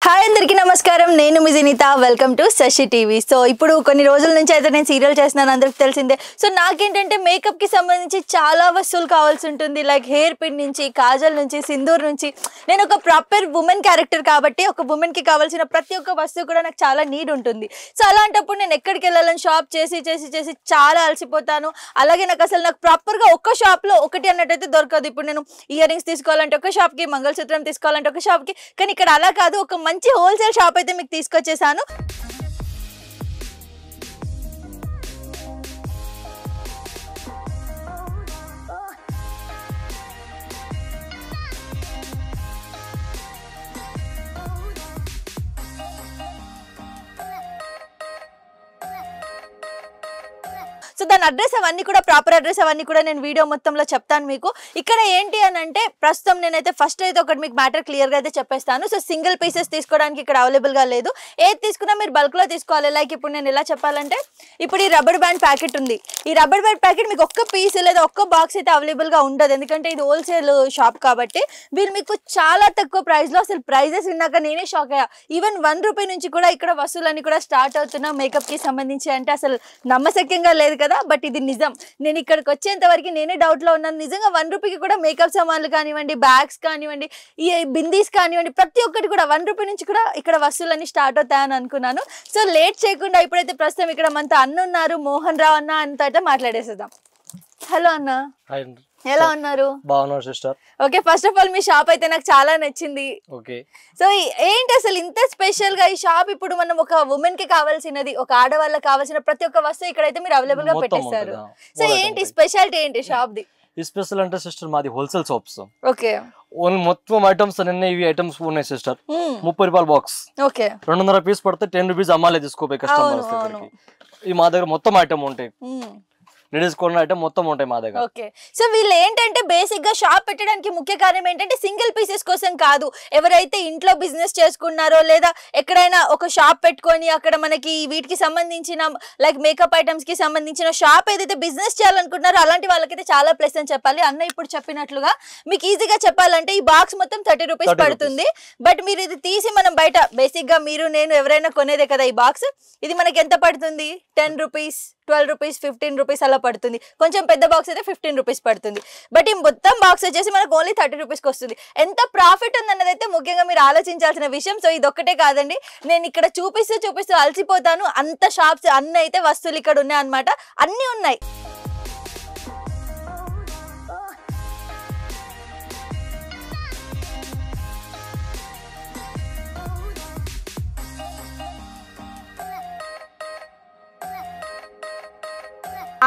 Hi అందరికీ నమస్కారం నేను మీ Jinitha welcome to Shashi TV so ఇప్పుడు కొన్ని రోజుల నుంచి అయితే నేను సీరియల్ చేస్తున్నాను అందరికి తెలిసిందే సో నాకేంటంటే మేకప్ కి సంబంధించి చాలా వస్తువులు కావాల్సి ఉంటుంది లైక్ హెయిర్ పిన్ నుంచి కాజల్ నుంచి సిందూర్ నుంచి నేను ఒక ప్రాపర్ ఉమెన్ క్యారెక్టర్ కాబట్టి ఒక ఉమెన్ కి కావాల్సిన ప్రతి ఒక్క వస్తువు కూడా నాకు చాలా నీడ్ ఉంటుంది సో అలాంటప్పుడు నేను ఎక్కడికి వెళ్ళాలని షాప్ చేసి చేసి చేసి చాలా అలసిపోతాను అలాగే నాకు ప్రాపర్ గా ఒక్క షాప్ లో ఒకటి అన్నట్టయితే దొరకదు ఇప్పుడు నేను ఇయర్ రింగ్స్ తీసుకోవాలంటే ఒక షాప్ కి మంగళసూత్రం తీసుకోవాలంటే ఒక షాప్ కి కానీ ఇక్కడ అలా కాదు ఒక మంచి హోల్సేల్ షాప్ అయితే మీకు తీసుకొచ్చేసాను సో దాని అడ్రస్ అవన్నీ కూడా ప్రాపర్ అడ్రస్ అవన్నీ కూడా నేను వీడియో మొత్తంలో చెప్తాను మీకు ఇక్కడ ఏంటి అని అంటే ప్రస్తుతం నేనైతే ఫస్ట్ అయితే ఒకటి మీకు మ్యాటర్ క్లియర్గా అయితే చెప్పేస్తాను సో సింగిల్ పీసెస్ తీసుకోవడానికి ఇక్కడ అవైలబుల్గా లేదు ఏది తీసుకున్నా మీరు బల్క్లో తీసుకోవాలి లైక్ ఇప్పుడు నేను ఎలా చెప్పాలంటే ఇప్పుడు ఈ రబ్బర్ బ్యాండ్ ప్యాకెట్ ఉంది ఈ రబ్బర్ బ్యాండ్ ప్యాకెట్ మీకు ఒక్క పీస్ లేదా ఒక్క బాక్స్ అయితే అవైలబుల్గా ఉండదు ఎందుకంటే ఇది హోల్సేల్ షాప్ కాబట్టి వీళ్ళు మీకు చాలా తక్కువ ప్రైస్లో అసలు ప్రైజెస్ విన్నాక నేనే షాక్ అయ్యా ఈవెన్ ₹1 నుంచి కూడా ఇక్కడ వసూలన్నీ కూడా స్టార్ట్ అవుతున్నా మేకప్కి సంబంధించి అంటే అసలు నమ్మశక్యంగా లేదు కదా బట్ ఇది నిజం నేను ఇక్కడికి వచ్చేంత వరకు నేనే డౌట్ లో ఉన్నాను నిజంగా ₹1 కూడా మేకప్ సామాన్లు కానివ్వండి బ్యాగ్స్ కానివ్వండి ఈ బిందీస్ కానివ్వండి ప్రతి ఒక్కటి కూడా ₹1 నుంచి కూడా ఇక్కడ వస్తువులన్నీ స్టార్ట్ అవుతాయని అనుకున్నాను సో లేట్ చేయకుండా ఇప్పుడైతే ప్రస్తుతం ఇక్కడ మనతో అన్న ఉన్నారు మోహన్ రావు అన్న అంత అయితే మాట్లాడేసేద్దాం హలో అన్న ఎలా ఉన్నారు బాగున్నారు sister okay first of all me shop అయితే నాకు చాలా నచ్చింది ఓకే సో ఏంటి అసలు ఇంత స్పెషల్ గా ఈ షాప్ ఇప్పుడు మనం ఒక ఉమెన్ కి కావాల్సినది ఒక ఆడవాళ్ళకి కావాల్సిన ప్రతి ఒక్క వస్తువు ఇక్కడైతే మీరు అవైలబుల్ గా పెట్టేస్తారు సో ఏంటి స్పెషాలిటీ ఏంటి షాప్ ది ఈ స్పెషల్ అంటే సిస్టర్ మాది హోల్సేల్ షాప్స్ ఓకే ఓన్లీ మొత్తం ఐటమ్స్ అన్ని ఇవి ఐటమ్స్ ఉన్నాయి సిస్టర్ ₹30 బాక్స్ ఓకే 200 పీస్ పడితే ₹10 అమ్మాలే తీసుకోపోయి కస్టమర్స్ దగ్గరికి ఈ మా దగ్గర మొత్తం ఐటమ్ ఉంటాయి లేడీస్ కొన్న ఐటమ్ మొత్తం ఉంటాయి మా దగ్గర ఓకే సో వీళ్ళు ఏంటంటే బేసిక్ గా షాప్ పెట్టడానికి ముఖ్య కారణం ఏంటంటే సింగిల్ పీసెస్ కోసం కాదు ఎవరైతే ఇంట్లో బిజినెస్ చేసుకున్నారో లేదా ఎక్కడైనా ఒక షాప్ పెట్టుకొని అక్కడ మనకి వీటికి సంబంధించిన లైక్ మేకప్ ఐటమ్స్ కి సంబంధించిన షాప్ ఏదైతే బిజినెస్ చేయాలనుకుంటున్నారో అలాంటి వాళ్ళకైతే చాలా ప్లస్ అని చెప్పాలి అన్న ఇప్పుడు చెప్పినట్లుగా మీకు ఈజీగా చెప్పాలంటే ఈ బాక్స్ మొత్తం ₹30 పడుతుంది బట్ మీరు ఇది తీసి మనం బయట బేసిక్ గా మీరు నేను ఎవరైనా కొనేదే కదా ఈ బాక్స్ ఇది మనకి ఎంత పడుతుంది ₹10 ₹12 ₹15 అలా పడుతుంది కొంచెం పెద్ద బాక్స్ అయితే ₹15 పడుతుంది బట్ ఈ మొత్తం బాక్స్ వచ్చేసి మనకు ఓన్లీ ₹30 వస్తుంది ఎంత ప్రాఫిట్ ఉందన్నది అయితే ముఖ్యంగా మీరు ఆలోచించాల్సిన విషయం సో ఇది ఒక్కటే కాదండి నేను ఇక్కడ చూపిస్తూ అలసిపోతాను అంత షాప్స్ అన్ని అయితే వస్తువులు ఇక్కడ ఉన్నాయి అన్నమాట అన్ని ఉన్నాయి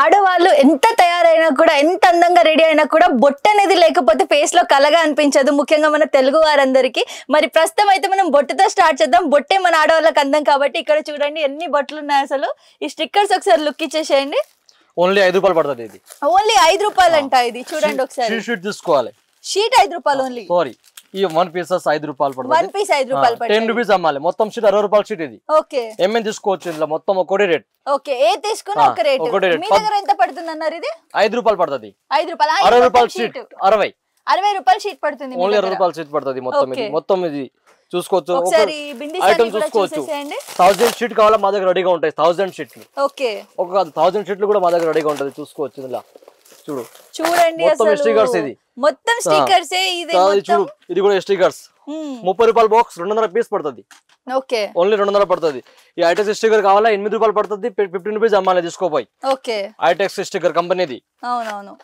ఆడవాళ్ళు ఎంత తయారైనా కూడా ఎంత అందంగా రెడీ అయినా కూడా బొట్టు అనేది లేకపోతే ఫేస్ లో కలగా అనిపించదు ముఖ్యంగా మన తెలుగు వారందరికీ మరి ప్రస్తుతం అయితే మనం బొట్టుతో స్టార్ట్ చేద్దాం బొట్టే మన ఆడవాళ్ళకి అందం కాబట్టి ఇక్కడ చూడండి ఎన్ని బొట్లు ఉన్నాయి అసలు ఈ స్టిక్కర్స్ ఒకసారి లుక్ ఇచ్చేసేయండి ఓన్లీ ₹5 పడుతుంది ఇది ఓన్లీ ₹5 అంట ఇది చూడండి ఒకసారి షీట్ తీసుకోవాలి షీట్ ₹5 ఓన్లీ సారీ ఈ 1 పీసెస్ ₹5 పడుతుంది వన్ పీస్ ₹5 ₹10 అమ్మాలి మొత్తం షీట్ ₹60 షీట్ ఇది ఓకే ఏమేం తీసుకోవచ్చు ఇందులో మొత్తం ఒకటే రేట్ ఓకే ఏ తీసుకున్నా ఒక రేట్ మీ దగ్గర ఎంత పడుతుంది అన్నారు ఇది ₹5 పడుతుంది ₹5 షీట్ 60 షీట్ పడుతుంది ఓన్లీ ₹60 షీట్ పడుతుంది మొత్తం ఇది చూసుకోవచ్చు ఒకసారి ఐటమ్ చూసుకోవచ్చు 1000 షీట్ కావాలా మా దగ్గర రెడీగా ఉంటాయి 1000 షీట్లు ఓకే ఒక 1000 షీట్లు కూడా మా దగ్గర రెడీగా ఉంటది చూసుకోవచ్చు ఇలా చూడండి మొత్తం స్టిక్కర్స్ ఇది మొత్తం స్టిక్కర్స్ ఇది చూడు ఇది కూడా స్టిక్కర్స్ ₹30 బాక్స్ 200 పీస్ పడుతుంది ఓకే ఓన్లీ 200 పడుతుంది ఈ ఐటెక్స్ స్టిక్కర్ కావాలా ₹8 పడుతుంది ₹15 అమ్మాలి తీసుకోపోయి ఓకే ఐటెక్స్ స్టిక్కర్ కంపెనీది అవునవును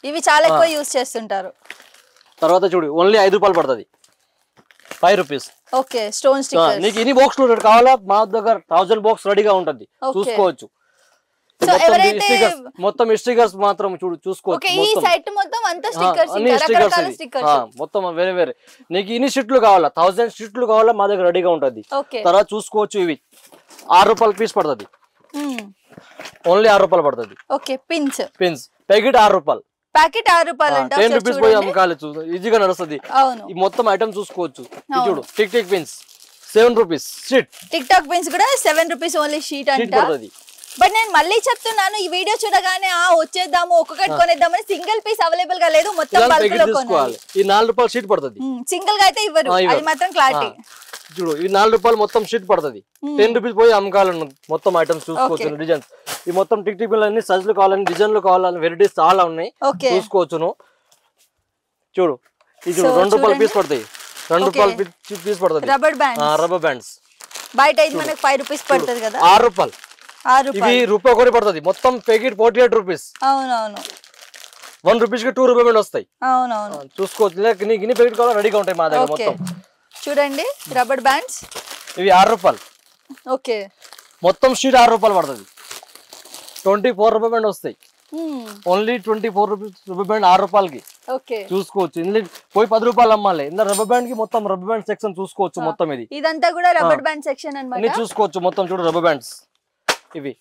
ఇవి చాలా ఎక్కువ యూస్ చేస్తుంటారు తర్వాత చూడు ఓన్లీ ₹5 పడుతుంది ₹5 ఓకే స్టోన్ స్టిక్కర్ నీకు ఎన్ని బాక్స్ కావాలా మా దగ్గర 1000 బాక్స్ రెడీగా ఉంటది చూసుకోవచ్చు మొత్తం స్టిక్కర్స్ మాత్రం చూసుకోవచ్చు మొత్తం వేరే వేరే నీకు ఇన్ని షీట్లు కావాలా 1000 షీట్లు కావాలా మా దగ్గర రెడీగా ఉంటది తర్వాత చూసుకోవచ్చు ఇవి ₹6 పీస్ పడుతుంది ఓన్లీ ₹6 పడుతుంది పిన్స్ ప్యాకెట్ ₹6 ప్యాకెట్ ₹6 అంట ₹10 పోయి అమ్మకాలి ఈజీగా నడుస్తుంది మొత్తం ఐటమ్ చూసుకోవచ్చు చూడు tick tick pins ₹7 sheet tick talk pins కూడా ₹7 ఓన్లీ షీట్ అంట బట్ నేను మళ్ళీ చెప్తున్నాను ఈ వీడియో చూడగానే వచ్చేద్దాము ఒక్కొక్కటి కొనేద్దామని సింగిల్ పీస్ అవైలబుల్ గా లేదు మొత్తం బల్క్ లో కొనాలి ఈ ₹4 షీట్ పడుతుంది సింగిల్ గా అయితే ఇవ్వరు అది మాత్రం క్లారిటీ చూడు ఈ 4 రూపాయలు మొత్తం షీట్ పడుతుంది. 10 రూపీస్ పోయి అమ్మకాలను మొత్తం ఐటమ్స్ చూసుకోవచ్చు. డిజైన్స్ ఈ మొత్తం టిక్ టిక్ అన్ని సైజులు కావాలని డిజైన్లు కావాలని వెరైటీస్ చాలా ఉన్నాయి చూసుకోవచ్చును. చూడు ఇది 2 రూపాయలు పీస్ పడతాయి. 2 రూపాయలు పీస్ పడుతుంది. రబ్బర్ బ్యాండ్స్ బయట అయితే మనకి 5 రూపీస్ పడుతుంది కదా. 6 రూపాయలు ఇవి రూపాయి కూడా పడుతుంది. మొత్తం ప్యాకెట్ 48 రూపీస్. అవునవును 1 రూపీస్ కి 2 రూపాయలు వస్తాయి. అవునవును చూసుకోవచ్చు. గిన్ని ప్యాకెట్ కావాలి రెడీగా ఉంటాయి మా దగ్గర మొత్తం. చూడండి రబ్బర్ బ్యాండ్స్ ఇవి 6 రూపాయలు. ఓకే మొత్తం షీట్ 6 రూపాయలు పడుతుంది. 24 రూపాయలు బ్యాండ్ వస్తాయి. ఓన్లీ 24 రూపీస్ రబ్బర్ బ్యాండ్ 6 రూపాయలకి చూసుకోవచ్చు. ఇందులో పోయి 10 రూపాయలు అమ్మాలి. ఇందులో రబ్బర్ బ్యాండ్ కి మొత్తం రబ్బర్ బ్యాండ్ సెక్షన్ చూసుకోవచ్చు. మొత్తం ఇదంతా కూడా రబ్బర్ బ్యాండ్ సెక్షన్ అన్నమాట. చూసుకోవచ్చు మొత్తం. చూడు రబ్బర్ బ్యాండ్స్ ఇవి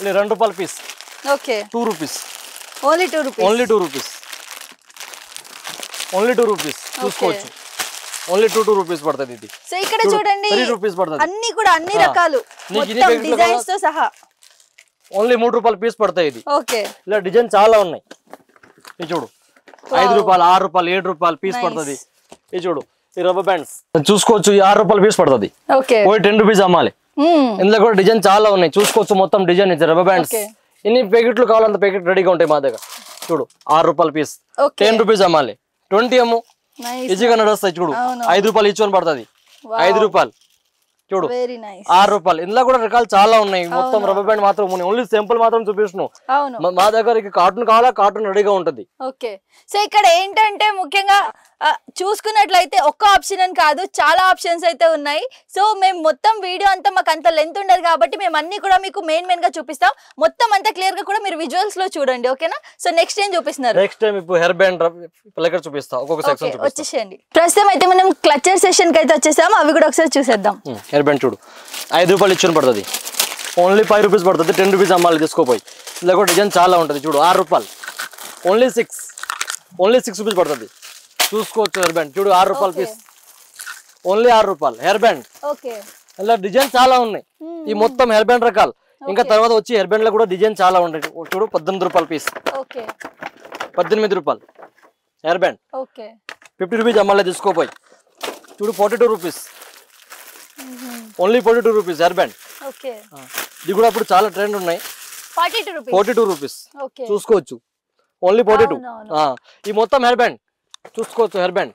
2 రూపాయల piece. Okay 2 rupees. Only 2 rupees. Only 2 rupees. Only 2 rupees చూసుకోవచ్చు. ఓన్లీ 2 రూపీస్ పడుతుంది ఇది. సో ఇక్కడ చూడండి 3 రూపీస్ పడుతుంది. అన్ని కూడా అన్ని రకాలు మొత్తం డిజైన్స్ తో సహా ఓన్లీ 3 రూపాయల పీస్ పడతాయి ఇది. ఓకే ఇలా డిజైన్ చాలా ఉన్నాయి. ఇది చూడు 5 రూపాయలు 6 రూపాయలు 7 రూపాయలు పీస్ పడుతుంది. ఇది చూడు ఈ రబ్బర్ బ్యాండ్స్ చూసుకోవచ్చు. ఈ 6 రూపాయల పీస్ పడుతుంది. ఓకే పోయి 10 రూపీస్ అమ్మాలి. ఇందులో కూడా డిజైన్ చాలా ఉన్నాయి చూసుకోవచ్చు. మొత్తం డిజైన్ ఇది రబ్బర్ బ్యాండ్స్. ఎన్ని ప్యాకెట్లు కావాలంత ప్యాకెట్ రెడీగా ఉంటాయి మా దగ్గర. చూడు 6 రూపాయల పీస్ 10 రూపీస్ అమ్మాలి. 20 అమ్ము ఈజీగా నడుస్తాయి. చూడు 5 రూపాయలు ఈచ్ వన్ పడుతుంది. 5 రూపాయలు చూడు 6 రూపాయలు. ఇందులో కూడా రకాలు చాలా ఉన్నాయి. మొత్తం రబ్బర్ బ్యాండ్ మాత్రం ఉన్నాయి. ఓన్లీ సింపుల్ మాత్రం చూపిస్తున్నావు. మా దగ్గర కార్టూన్ కావాలా కార్టూన్ రెడీగా ఉంటది. ఓకే సో ఇక్కడ ఏంటంటే ముఖ్యంగా చూసుకున్నట్లయితే ఒక్క ఆప్షన్ అని కాదు చాలా ఆప్షన్స్ అయితే ఉన్నాయి. సో మేము మొత్తం వీడియో అంతా మాకు అంత లెంత్ ఉండదు కాబట్టి మేము అన్ని కూడా మీకు మెయిన్ గా చూపిస్తాం. మొత్తం అంతా క్లియర్ గా కూడా మీరు విజువల్స్ లో చూడండి. ఓకేనా. సో నెక్స్ట్ ఏం చూపిస్తున్నారు? నెక్స్ట్ టైం ఇప్పుడు హెయిర్ బ్యాండ్ ప్లెకర్ చూపిస్తా. ఒక్కొక్క సెక్షన్ చూపిస్తా. వచ్చేసేయండి. ప్రస్తుతం అయితే మనం క్లచర్ సెషన్ కి అయితే వచ్చేసాం. అవి కూడా ఒకసారి చూసేద్దాం. హెయిర్ బ్యాండ్ చూడు 5 రూపాయలు ఇచ్చిన పడుతుంది. ఓన్లీ 5 రూపీస్ పడుతుంది. 10 రూపీస్ అమ్మాలి తీసుకోపోయి. ఇలా కూడా డిజైన్ చాలా ఉంటుంది. చూడు 6 రూపాయలు ఓన్లీ 6 రూపీస్ పడుతుంది. చూసుకోవచ్చు. హెయిర్ బ్యాండ్ చూడు 6 రూపాయల పీస్ ఓన్లీ 6 రూపాయలు హెయిర్ బ్యాండ్. ఇలా డిజైన్ చాలా ఉన్నాయి. ఈ మొత్తం హెయిర్ బ్యాండ్ రకాలు. ఇంకా తర్వాత వచ్చి హెయిర్ బ్యాండ్ లో కూడా డిజైన్ చాలా ఉంటాయి. చూడు 18 రూపాయల పీస్ 18 రూపాయలు హెయిర్ బ్యాండ్. 50 రూపీస్ అమ్మాలి తీసుకోపోయి. చూడు 42 rupees only 42 rupees hair band. ఇది కూడా ఇప్పుడు చాలా ట్రెండ్ ఉన్నాయి. 42 రూపీస్ చూసుకోవచ్చు. ఓన్లీ 42. ఈ మొత్తం హెయిర్ బ్యాండ్ చూసుకోవచ్చు. హెయిర్ బ్యాండ్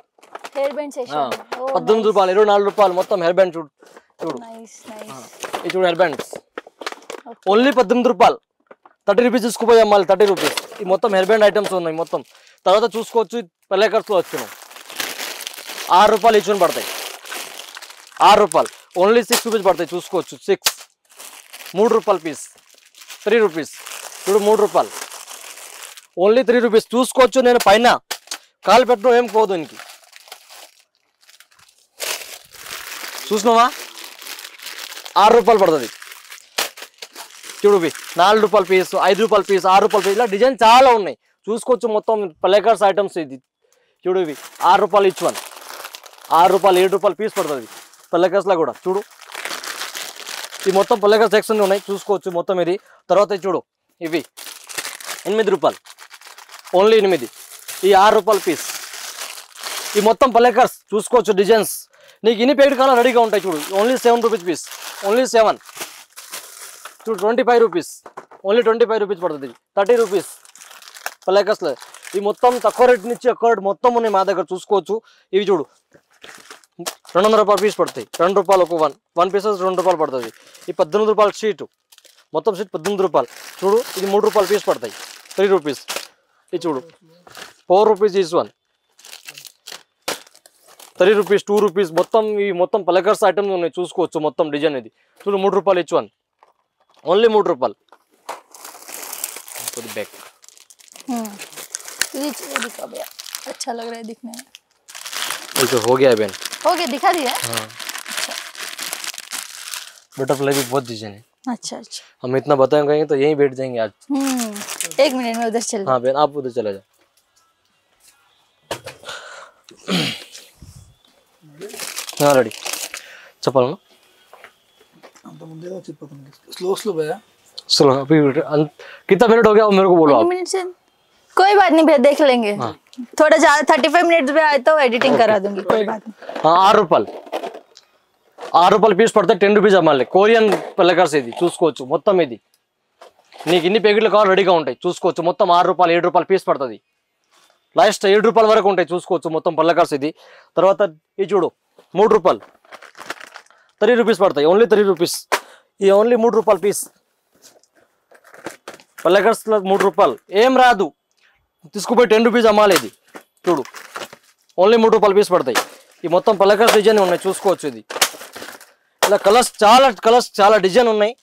18 రూపాయలు 24 రూపాయలు మొత్తం హెయిర్ బ్యాండ్. చూడు చూడు ఇది చూడు హెయిర్ బ్యాండ్స్ ఓన్లీ 18 రూపాయలు. 30 రూపీస్ తీసుకుపోయి అమ్మాలి. 30 రూపీస్. ఈ మొత్తం హెయిర్ బ్యాండ్ ఐటమ్స్ ఉన్నాయి మొత్తం. తర్వాత చూసుకోవచ్చు పెళ్ళకర్స్ లో వచ్చినాం 6 రూపాయలు ఇచ్చుకొని పడతాయి. 6 రూపాయలు ఓన్లీ 6 రూపీస్ పడతాయి. చూసుకోవచ్చు 6 3 రూపాయల పీస్ 3 రూపీస్. చూడు 3 రూపాయలు ఓన్లీ 3 రూపీస్. చూసుకోవచ్చు. నేను పైన కాలు పెట్టడం ఏం పోదు ఇంక. చూసినావా 6 రూపాయలు పడుతుంది. చూడు 4 రూపాయల పీస్ 5 రూపాయల పీస్ 6 రూపాయల పీస్. ఇలా డిజైన్ చాలా ఉన్నాయి చూసుకోవచ్చు. మొత్తం ప్లేకర్స్ ఐటమ్స్ ఇది. చూడు ఇవి 6 రూపాయలు ఇచ్ వన్ 6 రూపాయలు 7 రూపాయల పీస్ పడుతుంది. ప్లేకర్స్ లా కూడా చూడు ఈ మొత్తం ప్లేకర్ సెక్షన్ ఉన్నాయి చూసుకోవచ్చు మొత్తం ఇది. తర్వాత చూడు ఇవి 8 రూపాయలు ఓన్లీ 8. ఈ 6 రూపాయల పీస్. ఈ మొత్తం ప్లేకర్స్ చూసుకోవచ్చు డిజైన్స్. నీకు ఇన్ని ప్యాకెట్ కావాలా రెడీగా ఉంటాయి. చూడు ఓన్లీ 7 రూపీస్ పీస్ ఓన్లీ 7. చూడు 25 రూపీస్ ఓన్లీ 25 రూపీస్ పడుతుంది. 30 రూపీస్ ప్లేకర్స్లో. ఈ మొత్తం తక్కువ రేట్ నుంచి ఎక్కువ రేట్ మొత్తం ఉన్నాయి మా దగ్గర చూసుకోవచ్చు. ఇవి చూడు 200 రూపాయల పీస్ పడతాయి. 2 రూపాయలు ఒక 1 పీసెస్ 2 రూపాయలు పడుతుంది. ఈ 18 రూపాయల షీటు మొత్తం షీట్ 18 రూపాయలు. చూడు ఇది 3 రూపాయల పీస్ పడతాయి. 3 రూపీస్. ఇది చూడు 4 rupees is one 3 rupees 2 rupees మొత్తం. ఈ మొత్తం ప్లేకర్స్ ఐటమ్స్ ఉన్నాయి చూసుకోవచ్చు. మొత్తం డిజైన్ ఇది చూడు 3 రూపాయలు ఈచ్ వన్ ఓన్లీ 3 రూపాయలు. बैक अच्छा लग रहा है दिखने में. ये तो हो गया बहन. हो गया दिखा दिया. हाँ. बटरफ्लाई भी बहुत डिजाइन है. अच्छा अच्छा. हम इतना बताएंगे तो यहीं बैठ जाएंगे आज. 1 मिनट में उधर चल. हाँ बहन आप उधर चला जाओ. हाँ रेडी. चप्पल ना. स्लो स्लो भैया. स्लो. अभी कितना मिनट हो गया मेरे को बोलो आप. मिनट से कोई बात नहीं भैया देख लेंगे. हाँ. थोड़ा ज्यादा 35 मिनट में आए तो एडिटिंग करा दूंगी. कोई बात नहीं. हाँ 6 రూపాయలు 6 రూపాయలు పీస్ పడతాయి, 10 రూపీస్ అమ్మాలి. కొరియన్ పిల్లకర్స్ ఇది చూసుకోవచ్చు. మొత్తం ఇది నీకు ఇన్ని ప్యాకెట్లు కావాలి రెడీగా ఉంటాయి చూసుకోవచ్చు. మొత్తం 6 రూపాయలు 7 రూపాయలు పీస్ పడుతుంది. లాస్ట్ 7 రూపాయల వరకు ఉంటాయి చూసుకోవచ్చు. మొత్తం పల్లకర్స్ ఇది. తర్వాత ఇది చూడు 3 రూపాయలు 30 రూపీస్ పడతాయి. Only 30 rupees. ఇది ఓన్లీ 3 రూపాయలు పీస్ పల్లకర్స్ 3 రూపాయలు. ఏం రాదు, తీసుకుపోయి 10 రూపీస్ అమ్మాలి. ఇది చూడు ఓన్లీ 3 రూపాయలు పీస్ పడతాయి. ఈ మొత్తం పల్లకర్స్ డిజైన్ ఉన్నాయి చూసుకోవచ్చు. ఇది ఇలా కలర్స్ చాలా డిజైన్ ఉన్నాయి.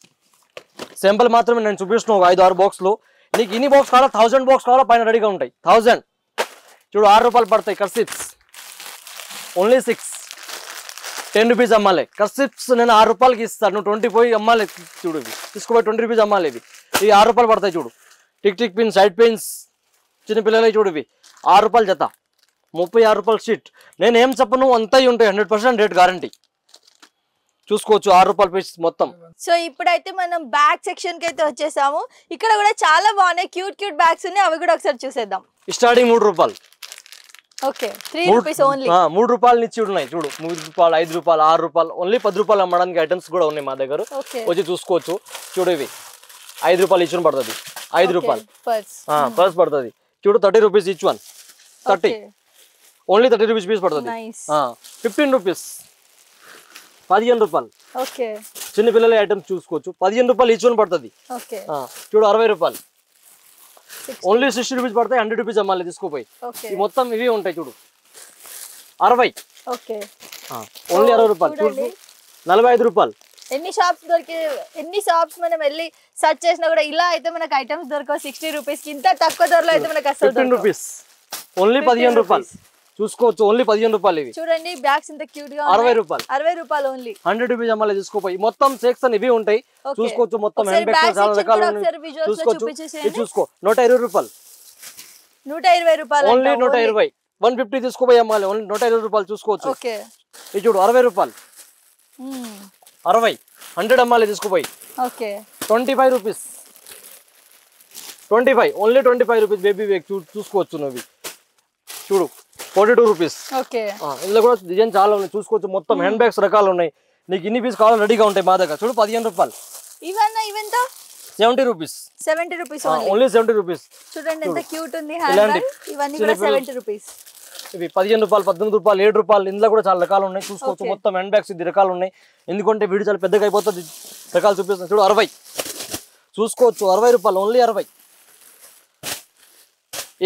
సింపుల్ మాత్రమే నేను చూపిస్తున్నాను. 5-6 బాక్స్లు. నీకు ఇన్ని బాక్స్ కావాలా 1000 బాక్స్ కావాలా పైన రెడీగా ఉంటాయి. 1000 చూడు 6 రూపాయలు పడతాయి. కర్సిప్స్ ఓన్లీ 6 10 రూపీస్ అమ్మాలి. కర్సిప్స్ నేను 6 రూపాయలకి ఇస్తాను, నువ్వు 20 పోయి అమ్మాలి. చూడు ఇవి తీసుకుపోయి 20 రూపీస్ అమ్మాలి. ఇవి 6 రూపాయలు పడతాయి. చూడు టిక్ పిన్స్, సైడ్ పిన్స్ చిన్నపిల్లలే చూడు ఇవి 6 రూపాయలు జత. 36 రూపాయలు షీట్. నేను ఏం చెప్పను అంతా ఉంటాయి. 100% రేట్ గ్యారంటీ చూసుకోవచ్చు. 6 రూపాయల పీస్ మొత్తం. సో ఇప్పుడైతే మనం బ్యాగ్ సెక్షన్ కి అయితే వచ్చేసాము. ఇక్కడ కూడా చాలా బాగున్నాయి, క్యూట్ బ్యాగ్స్ ఉన్నాయి. అవి కూడా ఒకసారి చూసేద్దాం. స్టార్టింగ్ 3 రూపాయలు. Okay 3 rupees only. 3 రూపాయల నుంచి ఉన్నాయి చూడు. 3 రూపాయలు 5 రూపాయలు 6 రూపాయలు ఓన్లీ 10 రూపాయలు అమ్మడానికి ఐటమ్స్ కూడా ఉన్నాయి మా దగ్గర. వచ్చి చూసుకోవచ్చు. చూడు ఇవి 5 రూపాయలు ఇచ్చిన పడుతుంది. 5 రూపాయలు పర్స్ పడుతుంది. చూడు 30 rupees each one. 30 only 30 rupees piece పడుతుంది. 15 రూపీస్ 15 రూపాయలు. చిన్న పిల్లల ఐటమ్స్ చూసుకోవచ్చు. 15 రూపాయలు ఈచ్ వన్ పడుతుంది. చూడు 60 రూపాయలు ఓన్లీ 60 రూపీస్ పడతాయి. 100 రూపీస్ అమ్మాలి తీసుకోపోయి. మొత్తం ఇవి ఉంటాయి చూడు 60 ఓన్లీ 60 రూపాయలు. చూడు 45 రూపాయలు. ఎన్ని షాప్స్ మనం వెళ్ళి సర్చ్ చేసినా కూడా ఇలా అయితే మనకు ఐటమ్స్ దొరకవు. 60 రూపీస్ కి ఇంత తక్కువ ధరలో అయితే మనకు అసలు 15 రూపీస్ ఓన్లీ 15 రూపాయలు చూసుకోవచ్చు. ఓన్లీ 15 రూపాయలు. ఇవి చూడండి బ్యాగ్స్ ఇంత క్యూట్ గా 60 రూపాయలు. 60 రూపాయలు ఓన్లీ. 100 రూపీస్ అమ్మాలి తీసుకోపోయి. మొత్తం సెక్షన్ ఇవి ఉంటాయి చూసుకోవచ్చు. మొత్తం హ్యాండ్ బ్యాగ్స్ చాలా రకాలు ఉన్నాయి చూసుకోవచ్చు. ఇది చూసుకో 120 రూపాయలు. 120 రూపాయలు ఓన్లీ 120. 150 తీసుకోపోయి అమ్మాలి. ఓన్లీ 120 రూపాయలు చూసుకోవచ్చు. ఇది చూడు 60 రూపాయలు. 60 100 అమ్మాలి తీసుకోపోయి. 25 rupees. 25 only 25 rupees baby bag చూసుకోవచ్చు. నువ్వు చూడు 42 రూపీస్. ఇందులో కూడా డిజైన్ చాలా ఉన్నాయి చూసుకోవచ్చు. మొత్తం హ్యాండ్ బ్యాగ్స్ రకాలు ఉన్నాయి. నీకు ఇన్ని పీస్ కావాలి రెడీగా ఉంటాయి మా దగ్గర. చూడు 15 రూపాయలు. 70 రూపీస్. 70 rupees only 70 rupees. చూడండి ఎంత క్యూట్ ఉంది హ్యాండ్ బ్యాగ్. ఇవన్నీ కూడా 70 రూపీస్. ఇవి 15 రూపాయలు 18 రూపాయలు 7 రూపాయలు. ఇందులో కూడా చాలా రకాలు ఉన్నాయి చూసుకోవచ్చు. మొత్తం హ్యాండ్ బ్యాగ్స్ ఇది రకాలు ఉన్నాయి. ఎందుకంటే వీడియో చాలా పెద్దగా అయిపోతుంది. రకాలు చూపిస్తాను చూడు 60 చూసుకోవచ్చు. 60 రూపాయలు ఓన్లీ 60.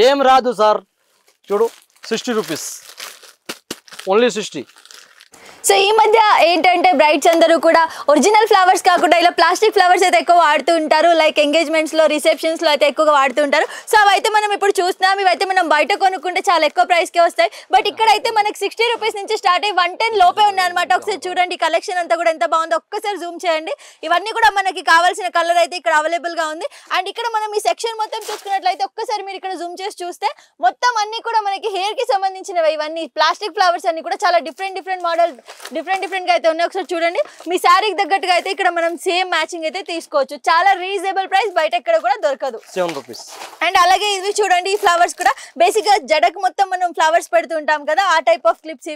ఏం రాదు సార్. చూడు 60 రూపీస్ ఓన్లీ 60. సో ఈ మధ్య ఏంటంటే బ్రైడ్స్ అందరూ కూడా ఒరిజినల్ ఫ్లవర్స్ కాకుండా ఇలా ప్లాస్టిక్ ఫ్లవర్స్ అయితే ఎక్కువ వాడుతూ ఉంటారు. లైక్ ఎంగేజ్మెంట్స్ లో రిసెప్షన్స్ లో అయితే ఎక్కువగా వాడుతూ ఉంటారు. సో అవైతే మనం ఇప్పుడు చూస్తున్నాం. ఇవైతే మనం బయట కొనుక్కుంటే చాలా ఎక్కువ ప్రైస్ కే వస్తాయి. బట్ ఇక్కడైతే మనకి 60 రూపీస్ నుంచి స్టార్ట్ అయ్యి 110 లోపే ఉన్నాయి అనమాట. ఒకసారి చూడండి కలెక్షన్ అంతా కూడా ఎంత బాగుందో ఒక్కసారి జూమ్ చేయండి. ఇవన్నీ కూడా మనకి కావాల్సిన కలర్ అయితే ఇక్కడ అవైలబుల్ గా ఉంది. అండ్ ఇక్కడ మనం ఈ సెక్షన్ మొత్తం చూసుకున్నట్లయితే ఒక్కసారి మీరు ఇక్కడ జూమ్ చేసి చూస్తే మొత్తం అన్ని కూడా మనకి హెయిర్ కి సంబంధించినవి. ఇవన్నీ ప్లాస్టిక్ ఫ్లవర్స్ అన్ని కూడా చాలా డిఫరెంట్ మోడల్ డిఫరెంట్ గా అయితే ఉన్నాయి. ఒకసారి చూడండి. మీ శారీకి తగ్గట్టుగా అయితే ఇక్కడ మనం సేమ్ మ్యాచింగ్ అయితే తీసుకోవచ్చు. చాలా రీజనబుల్ ప్రైస్, బయట ఎక్కడ కూడా దొరకదు. 7 రూపీస్. అండ్ అలాగే ఇవి చూడండి. ఈ ఫ్లవర్స్ కూడా బేసిక్ గా జడకు మొత్తం మనం ఫ్లవర్స్ పెడుతూ ఉంటాం కదా, ఆ టైప్ ఆఫ్ క్లిప్స్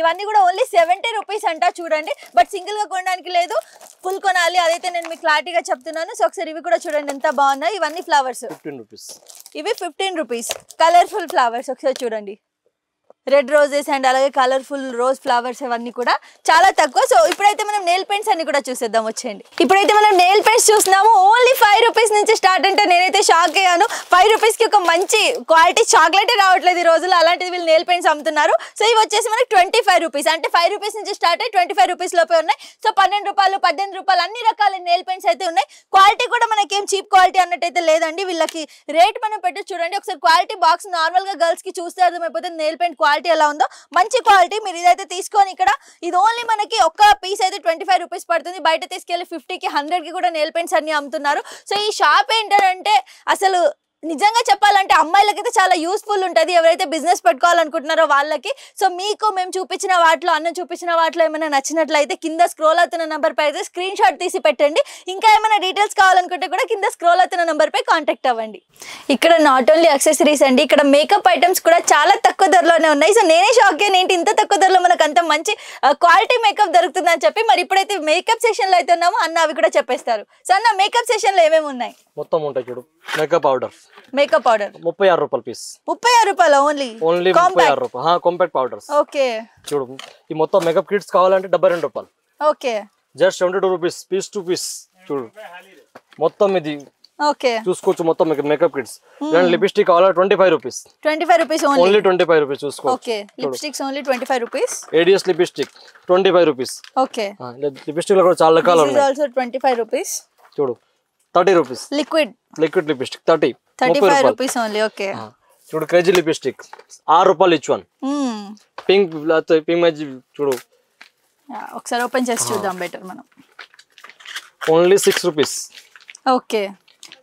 ఇవన్నీ కూడా ఓన్లీ 70 రూపీస్ అంట. చూడండి బట్ సింగిల్ గా కొనడానికి లేదు, ఫుల్ కొనాలి. అదైతే నేను మీకు క్లారిటీగా చెప్తున్నాను. సో ఒకసారి ఇవి కూడా చూడండి ఎంత బాగున్నాయి. ఇవన్నీ ఫ్లవర్స్ 15 రూపీస్. ఇవి 15 రూపీస్. కలర్ఫుల్ ఫ్లవర్స్ ఒకసారి చూడండి. రెడ్ రోజెస్ అండ్ అలాగే కలర్ఫుల్ రోజ్ ఫ్లవర్స్ ఇవన్నీ కూడా చాలా తక్కువ. సో ఇప్పుడైతే మనం నెయిల్ పెయింట్స్ అన్ని కూడా చూసేద్దాం. వచ్చేయండి. ఇప్పుడైతే మనం నెయిల్ పెయింట్స్ చూస్తున్నాము. ఓన్లీ 5 రూపీస్ నుంచి స్టార్ట్ అంటే నేనైతే షాక్ అయ్యాను. 5 రూపీస్ కి ఒక మంచి క్వాలిటీ చాక్లెటే రావట్లేదు ఈ రోజుల్లో, అలాంటిది వీళ్ళు నెయిల్ పెయింట్స్ అమ్ముతున్నారు. సో ఇవి వచ్చేసి మనకి 25 రూపీస్. అంటే 5 రూపీస్ నుంచి స్టార్ట్ అయ్యి 25 రూపీస్ లోపే ఉన్నాయి. సో 12 రూపాయలు 18 రూపాయలు అన్ని రకాల నెయిల్ పెయింట్స్ అయితే ఉన్నాయి. క్వాలిటీ కూడా మనకి ఏం చీప్ క్వాలిటీ అన్నట్టయితే లేదండి. వీళ్ళకి రేట్ మనం పెట్టి చూడండి ఒకసారి. క్వాలిటీ బాక్స్ నార్మల్ గా గర్ల్స్ కి చూస్తే అర్థమైపోతుంది నెయిల్ పెయింట్ క్వాలిటీ ఎలా ఉందో. మంచి క్వాలిటీ. మీరు ఇదైతే తీసుకొని ఇక్కడ ఇది ఓన్లీ మనకి ఒక్క పీస్ అయితే 25 రూపీస్ పడుతుంది. బయట తీసుకెళ్లి 50కి 100కి కూడా నెయిల్ పెయింట్స్ అన్ని అమ్ముతున్నారు. సో ఈ షాప్ ఏంటంటే అసలు నిజంగా చెప్పాలంటే అమ్మాయిలకైతే చాలా యూస్ఫుల్ ఉంటుంది, ఎవరైతే బిజినెస్ పెట్టుకోవాలనుకుంటున్నారో వాళ్ళకి. సో మీకు మేము చూపించిన వాటిలో, అన్న చూపించిన వాటిలో ఏమైనా నచ్చినట్లయితే కింద స్క్రోల్ అవుతున్న నంబర్ పై అయితే స్క్రీన్ షాట్ తీసి పెట్టండి. ఇంకా ఏమైనా డీటెయిల్స్ కావాలనుకుంటే కూడా కింద స్క్రోల్ అవుతున్న నంబర్ పై కాంటాక్ట్ అవ్వండి. ఇక్కడ నాట్ ఓన్లీ యాక్సెసరీస్ అండి, ఇక్కడ మేకప్ ఐటమ్స్ కూడా చాలా తక్కువ ధరలోనే ఉన్నాయి. సో నేనే షాక్ అయ్యాను, ఏంటి ఇంత తక్కువ ధరలో మనకు అంత మంచి క్వాలిటీ మేకప్ దొరుకుతుందని చెప్పి. మరి ఇప్పుడైతే మేకప్ సెషన్ లో అయితే ఉన్నామో అన్న అవి కూడా చెప్పేస్తారు. సో అన్న మేకప్ సెషన్ లో ఏమేమి ఉన్నాయి? మొత్తం ఉంటాయి చూడు. మేకప్ పౌడర్, మేకప్ పౌడర్ 36 రూపాయలు పీస్. 36 రూపాయలు ఓన్లీ 36 రూపాయలు. Compact powders. ఓకే. చూడు ఈ మొత్తం మేకప్ కిట్స్ కావాలంటే 72 రూపాయలు. Okay. Just 72 rupees piece to piece. చూడు మొత్తం ఇది. ఓకే. చూసుకోవచ్చు మొత్తం మేకప్ కిట్స్. లిప్స్టిక్ కావాలంటే 25 రూపీస్. 25 rupees only 25 rupees. చూసుకోవచ్చు. Okay. Lipsticks only 25 rupees. ADS lipstick 25 rupees. Okay. Lipstick లో కూడా చాలా రకాలు ఉన్నాయి. Also 25 rupees. చూడు 30 rupees. Liquid lipstick 35 rupees only. Okay. చూడు క్రేజీ లిప్స్టిక్ 6 రూపాయలు ఈచ్ వన్. పింక్ మ్యాజిక్ చూడు ఒకసారి ఓపెన్ చేసి చూద్దాం బెటర్ మనం. Only 6 rupees. ఓకే.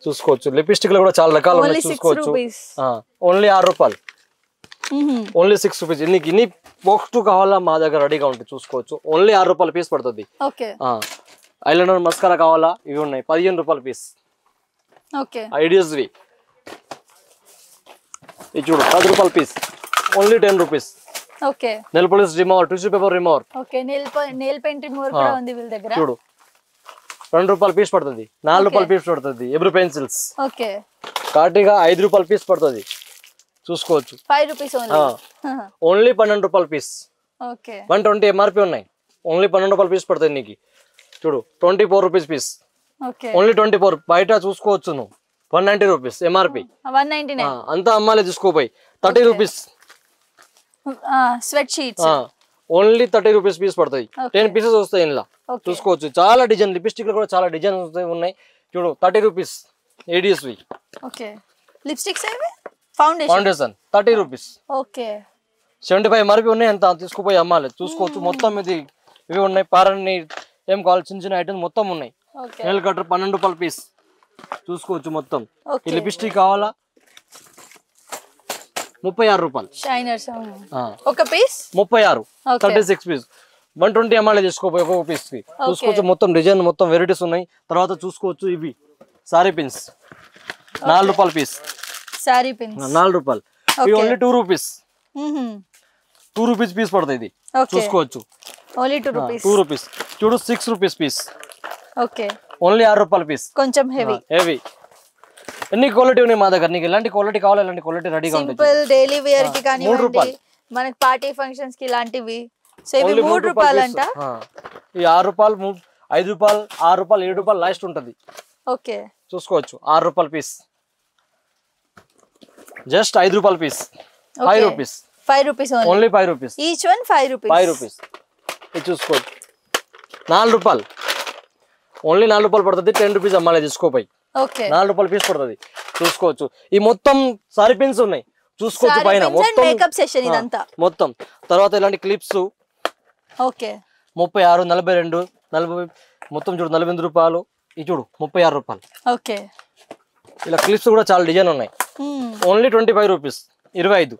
చూసుకోవచ్చు. లిప్స్టిక్ లో కూడా చాలా రకాలు ఉన్నాయి. చూసుకోవచ్చు. ఓన్లీ 6 రూపాయలు. Only 6 rupees. ఇన్ని బాక్స్ కావాలా మా దగ్గర రెడీగా ఉంటుంది. చూసుకోవచ్చు. ఓన్లీ 6 రూపాయల పీస్ పడుతుంది. ఓకే. ఐలైనర్ మస్కారా కావాలా ఇవి ఉన్నాయి 15 రూపాయల పీస్. ఓకే. ఐడియాస్ వి ఇది చూడు 10 రూపాయల piece. Only 10 rupees. Okay. Nail polish remover, tissue paper remover. Okay. Nail paint remover కూడా ఉంది వీళ్ళ దగ్గర. చూడు 2 రూపాయల పీస్ పడుతుంది. 4 రూపాయల పీస్ పడుతుంది. ఎబ్రూ పెన్సిల్స్. ఓకే. కాటిగా 5 రూపాయల పీస్ పడుతుంది. చూసుకోవచ్చు. 5 రూపీస్ ఓన్లీ. ఓన్లీ 12 రూపాయల పీస్. ఓకే. 120 ఎంఆర్పి ఉన్నాయి. ఓన్లీ 12 రూపాయల పీస్ పడుతుంది నీకు. చూడు 24 రూపీస్ పీస్. ఓకే. ఓన్లీ 24. బయట చూసుకోవచ్చు నువ్వు 190 రూపీస్ ఎంఆర్పి. 199. అంతా అమ్మాలే చూసుకోపోయి 30 rupees. Sweat sheets only 30 rupees piece పడుతుంది. 10 పీసెస్ వస్తాయి ఇందులో. చూసుకోవచ్చు. చాలా డిజైన్ లిప్స్టిక్ లో కూడా చాలా డిజైన్స్ ఉన్నాయి. చూడు 30 రూపీస్. ఏడిఎస్వి. ఓకే. లిప్స్టిక్స్ ఏవి? Foundation 30 rupees. ఓకే. 75 ఎంఆర్పి ఉన్నాయి. అంత తీసుకుపోయి అమ్మాలి. చూసుకోవచ్చు. మొత్తం ఇవి ఉన్నాయి. పారన్ని ఏం కావాలి చిన్న చిన్న ఐటమ్స్ మొత్తం ఉన్నాయి. నెయిల్ కటర్ 12 రూపాయల పీస్. చూసుకోవచ్చు. మొత్తం ఈ లిప్స్టిక్ కావాలా 36 రూపాయలు. షైనర్స్ ఒక పీస్ 36. 36 పీస్. 120 ఎంఆర్ఎల్ తీసుకోపోయి ఒక్కొక్క పీస్ కి. చూసుకోవచ్చు. మొత్తం డిజైన్ మొత్తం వెరైటీస్ ఉన్నాయి. తర్వాత చూసుకోవచ్చు. ఇవి సారీ పిన్స్ 4 రూపాయల పీస్. సారీ పిన్స్ 4 రూపాయలు. ఇవి ఓన్లీ 2 రూపీస్. 2 రూపీస్ పీస్ పడుతుంది ఇది. చూసుకోవచ్చు. Only 2 rupees. 2 రూపీస్. చూడు 6 రూపీస్ పీస్. ఓకే. ఓన్లీ 6 రూపాయల పీస్. కొంచెం హెవీ. ఎన్ని క్వాలిటీ ఉన్నాయి మా దగ్గర. నీకు ఎలాంటి క్వాలిటీ కావాలి ఎలాంటి క్వాలిటీ రెడీగా ఉంటుంది. సింపుల్ డైలీ వేర్ కి కానీ 3 రూపాయలు. మనకి పార్టీ ఫంక్షన్స్ కి ఇలాంటివి. సో ఇవి 3 రూపాయలు అంట. ఈ 6 రూపాయలు 5 రూపాయలు 6 రూపాయలు 7 రూపాయలు లాస్ట్ ఉంటుంది. ఓకే. చూసుకోవచ్చు. 6 రూపాయల పీస్. జస్ట్ 5 రూపాయల piece. 5 rupees. 5 rupees only 5 rupees. Each one 5 rupees. 5 rupees. ఇది చూసుకోవచ్చు. 4 రూపాయలు. ఓన్లీ 4 రూపాయలు పడుతుంది. 10 రూపీస్ అమ్మాలి తీసుకోపోయి. ఓకే. 4 రూపాయల పీస్ పడుతుంది. చూసుకోవచ్చు. ఈ మొత్తం సారీ పిన్స్ ఉన్నాయి. చూసుకోవచ్చు. పైన మొత్తం మేకప్ సెషన్ ఇదంతా మొత్తం. తర్వాత ఇలాంటి క్లిప్స్. ఓకే. 36, 42, 40 మొత్తం చూడు 48 రూపాయలు. ఇది చూడు 36 రూపాయలు. ఓకే. ఇలా క్లిప్స్ కూడా చాలా డిజైన్ ఉన్నాయి. Only 25 rupees. 25.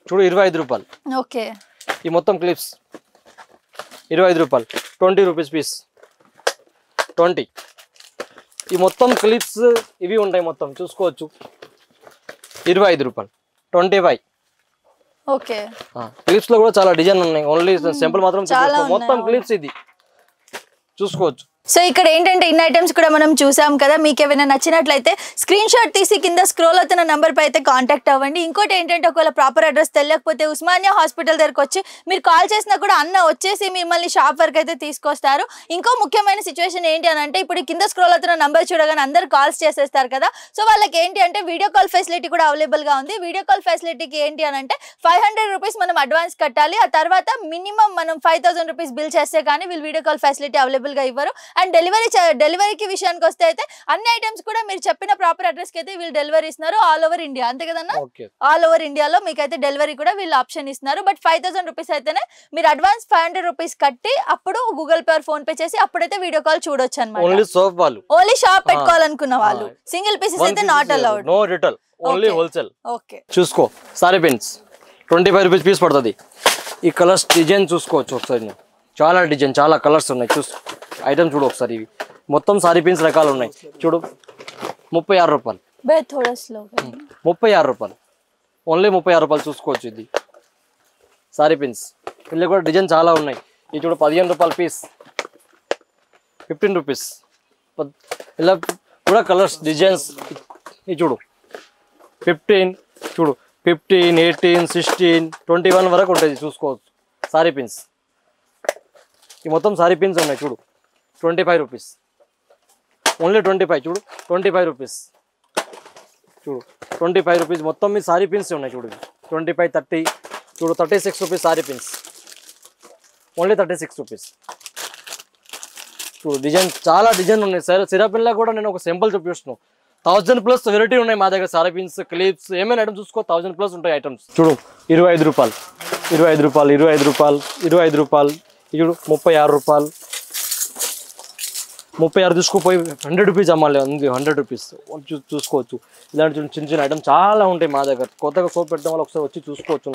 చూడు 25 రూపాయలు. ఓకే. ఈ మొత్తం క్లిప్స్ 25 రూపాయలు. 20 రూపీస్ పీస్. 20. ఈ మొత్తం క్లిప్స్ ఇవి ఉంటాయి మొత్తం. చూసుకోవచ్చు. 25 రూపాయలు. 25. ఓకే. క్లిప్స్ లో కూడా చాలా డిజైన్ ఉన్నాయి. ఓన్లీ సింపుల్ మాత్రం మొత్తం క్లిప్స్ ఇది చూసుకోవచ్చు. సో ఇక్కడ ఏంటంటే ఇన్ని ఐటమ్స్ కూడా మనం చూసాం కదా. మీకు ఏమైనా నచ్చినట్లయితే స్క్రీన్ షాట్ తీసి కింద స్క్రోల్ అవుతున్న నంబర్ పై అయితే కాంటాక్ట్ అవ్వండి. ఇంకోటి ఏంటంటే ఒకవేళ ప్రాపర్ అడ్రస్ తెలియకపోతే ఉస్మానియా హాస్పిటల్ దగ్గరకు వచ్చి మీరు కాల్ చేసినా కూడా అన్న వచ్చేసి మిమ్మల్ని షాప్ వరకు అయితే తీసుకొస్తారు. ఇంకో ముఖ్యమైన సిచ్యువేషన్ ఏంటి అని అంటే ఇప్పుడు కింద స్క్రోల్ అవుతున్న నంబర్ చూడగానే అందరు కాల్స్ చేసేస్తారు కదా. సో వాళ్ళకి ఏంటి అంటే వీడియో కాల్ ఫెసిలిటీ కూడా అవైలబుల్ గా ఉంది. వీడియో కాల్ ఫెసిలిటీకి ఏంటి అని అంటే 500 రూపీస్ మనం అడ్వాన్స్ కట్టాలి. ఆ తర్వాత మినిమం మనం 5000 రూపీస్ బిల్ చేస్తే కానీ వీళ్ళు వీడియో కాల్ ఫెసిలిటీ అవైలబుల్ గా ఇవ్వరు. అండ్ డెలివరీకి విషయానికి వస్తే అయితే అన్ని ఐటమ్స్ కూడా మీరు చెప్పిన ప్రాపర్ అడ్రస్ కి అయితే వీళ్ళు డెలివరీ ఇస్తున్నారు ఆల్ ఓవర్ ఇండియా, అంతే కదన్నా? ఆల్ ఓవర్ ఇండియాలో మీకు అయితే డెలివరీ కూడా వీళ్ళు ఆప్షన్ ఇస్తున్నారు. బట్ 5000 రూపీస్ అయితేనే మీరు అడ్వాన్స్ 500 రూపీస్ కట్టి అప్పుడు గూగుల్ పే ఫోన్ పే చేసి అప్పుడైతే వీడియో కాల్ చూడొచ్చు అన్నమాట. ఓన్లీ షాప్ పెట్టుకోవాలనుకున్న వాళ్ళు. సింగిల్ పీసెస్ అయితే not allowed. No retail, only wholesale. Okay, చూసుకో సారీ పిన్స్ 25 రూపీస్ పీస్ పడుతుంది. ఈ కలర్స్ డిజైన్ చూసుకోవచ్చు ఒకసారి, చాలా డిజైన్ చాలా కలర్స్ ఉన్నాయి. ఐటమ్ చూడు ఒకసారి, ఇవి మొత్తం సారీ పిన్స్ రకాలు ఉన్నాయి చూడు. 36 రూపాయలు, 36 రూపాయలు, ఓన్లీ 36 రూపాయలు. చూసుకోవచ్చు ఇది సారీ పిన్స్. ఇందులో కూడా డిజైన్ చాలా ఉన్నాయి. ఇది చూడు 15 రూపాయల పీస్, 15 రూపీస్. ఇలా కూడా కలర్స్ డిజైన్స్ ఇది చూడు 15, చూడు 15, 18, 16, 21 వరకు ఉంటుంది. చూసుకోవచ్చు సారీ పిన్స్. ఈ మొత్తం సారీ పిన్స్ ఉన్నాయి చూడు. 25 రూపీస్, ఓన్లీ 25. చూడు 25 రూపీస్, చూడు 25 రూపీస్. మొత్తం మీ సారీ పిన్స్ ఉన్నాయి చూడు. 25, 30, చూడు 36 rupees sorry pins, only 36 rupees. చూడు డిజైన్ చాలా డిజైన్ ఉన్నాయి. సిరాపిన్లో కూడా నేను ఒక సింపుల్ చూపిస్తున్నాను. 1000+ వెరైటీ ఉన్నాయి మా దగ్గర. సారీ పిన్స్, క్లిప్స్, ఏమైనా ఐటమ్స్ చూసుకో 1000+ ఉంటాయి ఐటమ్స్. చూడు 25 రూపాయలు, 25 రూపాయలు, 25 రూపాయలు, 25 రూపాయలు. చూడు 36 రూపాయలు, 36 తీసుకుపోయి 100 రూపీస్ అమ్మాలి. 100 రూపీస్ చూసుకోవచ్చు. ఇలాంటి చిన్న చిన్న ఐటమ్ చాలా ఉంటాయి మా దగ్గర. కొత్తగా సోప్ పెట్టడం వల్ల ఒకసారి వచ్చి చూసుకోవచ్చు.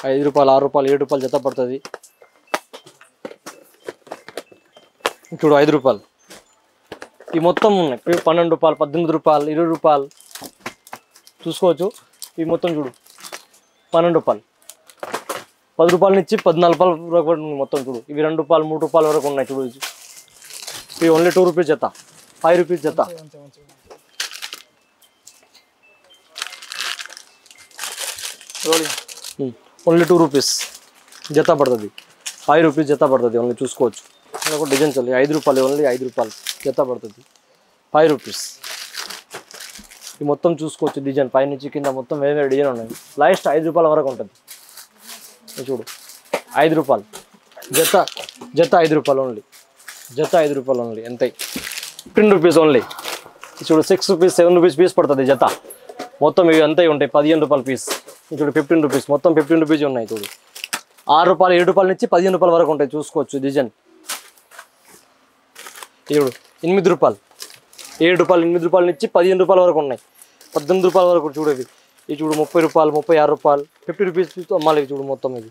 5 రూపాయలు, 6 రూపాయలు, 7 రూపాయలు జత పడుతుంది. చూడు 5 రూపాయలు. ఈ మొత్తం ఉన్నాయి 12 రూపాయలు, 18 రూపాయలు, 20 రూపాయలు చూసుకోవచ్చు. ఈ మొత్తం చూడు 12 రూపాయలు, 10 రూపాయల నుంచి 14 రూపాయల వరకు మొత్తం చూడు. ఇవి 2 రూపాయలు, 3 రూపాయల వరకు ఉన్నాయి చూడు. ఇవి ఓన్లీ 2 రూపీస్ జత, 5 రూపీస్ జత. ఓన్లీ 2 రూపీస్ జత పడుతుంది, 5 రూపీస్ జత పడుతుంది. ఓన్లీ చూసుకోవచ్చు. ఒక డిజైన్ చల్లి 5 రూపాయలు, ఓన్లీ 5 రూపాయలు జత పడుతుంది, 5 రూపీస్. ఈ మొత్తం చూసుకోవచ్చు. డిజైన్ పై నుంచి కింద మొత్తం వేరే వేరే డిజైన్ ఉన్నాయి. లాస్ట్ 5 రూపాయల వరకు ఉంటుంది. చూడు 5 రూపాయలు జత, జత 5 రూపాయలు ఓన్లీ, జత 5 రూపాయలు ఓన్లీ. ఎంత? 15 రూపీస్ ఓన్లీ. చూడు 6 రూపీస్, 7 రూపీస్ పీస్ పడుతుంది జత. మొత్తం ఇవి అంతే ఉంటాయి 15 రూపాయల పీస్. చూడు 15 రూపీస్, మొత్తం 15 రూపీస్ ఉన్నాయి. చూడు 6 రూపాయలు, 7 రూపాయల నుంచి 15 రూపాయల వరకు ఉంటాయి. చూసుకోవచ్చు డిజైన్. చూడు 8 రూపాయలు, 7 రూపాయలు, 8 రూపాయల నుంచి 15 రూపాయల వరకు ఉన్నాయి. 18 రూపాయల వరకు చూడు. ఇవి చూడు 30 రూపాయలు, 36 రూపాయలు, 50 రూపీస్ అమ్మాలి. చూడు మొత్తం ఇది